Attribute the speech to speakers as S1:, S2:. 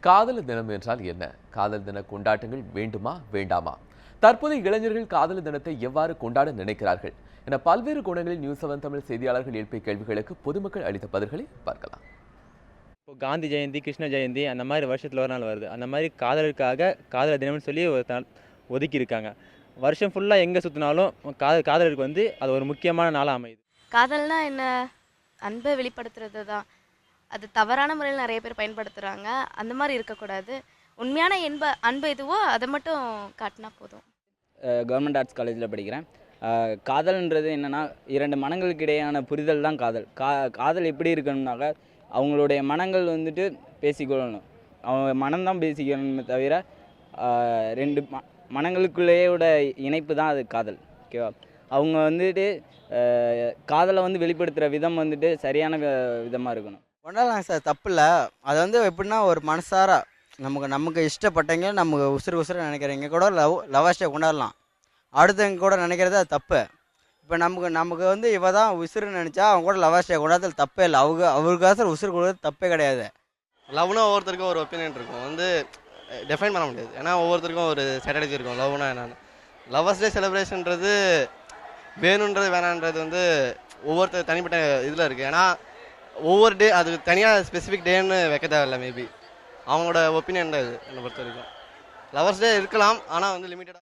S1: காதலர் தினம் என்றால் என்ன? காதல் தின கொண்டாட்டங்கள் வேண்டுமா வேண்டாமா? தற்போதைய இளைஞர்கள் காதலர் தினத்தை எவ்வாறு கொண்டாட நினைக்கிறார்கள் என பல்வேறு கோணங்களில் நியூஸ் 7 தமிழ் செய்தியாளர்கள் எழுப்பிய கேள்விகளுக்கு பொதுமக்கள் அளித்த பதில்களை பார்க்கலாம்.
S2: இப்போ காந்தி ஜெயந்தி, கிருஷ்ண ஜெயந்தி அந்த மாதிரி வருஷத்தில் ஒரு நாள் வருது. அந்த மாதிரி காதலுக்காக காதலர் தினம்னு சொல்லி ஒரு நாள் ஒதுக்கி இருக்காங்க. வருஷம் ஃபுல்லாக எங்கே சுற்றினாலும் காதலருக்கு வந்து அது ஒரு முக்கியமான நாளாக அமையுது.
S3: காதல்னா என்ன? அன்பை வெளிப்படுத்துறது தான். அது தவறான முறையில் நிறைய பேர் பயன்படுத்துகிறாங்க. அந்த மாதிரி இருக்கக்கூடாது. உண்மையான அன்பு எதுவோ அதை மட்டும் காட்டினா போதும்.
S4: கவர்மெண்ட் ஆர்ட்ஸ் காலேஜில் படிக்கிறேன். காதல்ன்றது என்னென்னா, இரண்டு மனங்களுக்கு இடையான புரிதல் தான் காதல். காதல் எப்படி இருக்கணும்னாக்க, அவங்களுடைய மனங்கள் வந்துட்டு பேசிக்கொள்ளணும். அவங்க மனம்தான் பேசிக்கணுமே தவிர ரெண்டு மனங்களுக்குள்ளேயோட இணைப்பு தான் அது காதல். ஓகேவா? அவங்க வந்துட்டு காதலை வந்து வெளிப்படுத்துகிற விதம் வந்துட்டு சரியான விதமாக இருக்கணும்.
S5: கொண்டாடலாம் சார், தப்பு இல்லை. அது வந்து எப்படின்னா, ஒரு மனசார நமக்கு இஷ்டப்பட்டவங்க, நமக்கு உசுறு நினைக்கிறவங்க கூட லவாஸ்டே கொண்டாடலாம். அடுத்தவங்க கூட நினைக்கிறது அது தப்பு. இப்போ நமக்கு வந்து இவ தான் உசுறுன்னு நினச்சா அவங்க கூட லவாஸ்டே கொண்டாடுறது தப்பே இல்லை. அவருக்காக உசுறு கொடுக்குறது தப்பே கிடையாது.
S6: லவ்னா ஒவ்வொருத்தருக்கும் ஒரு ஒப்பீனியன் இருக்கும், வந்து டெஃபைன் பண்ண முடியாது. ஏன்னா ஒவ்வொருத்தருக்கும் ஒரு ஸ்ட்ராட்டஜி இருக்கும். லவ்னா என்னென்னு, லவ்வர்ஸ் டே செலிப்ரேஷன்றது வேணுன்றது வேணான்றது வந்து ஒவ்வொருத்தர் தனிப்பட்ட இதில் இருக்குது. ஏன்னா ஒவ்வொரு டே அது தனியாக ஸ்பெசிஃபிக் டேன்னு வைக்க தேவையில்லை. மேபி அவங்களோட ஒப்பீனியன் தான் இது. என்னை பொறுத்த வரைக்கும் லவர்ஸ் டே இருக்கலாம், ஆனால் வந்து லிமிட்டடாக.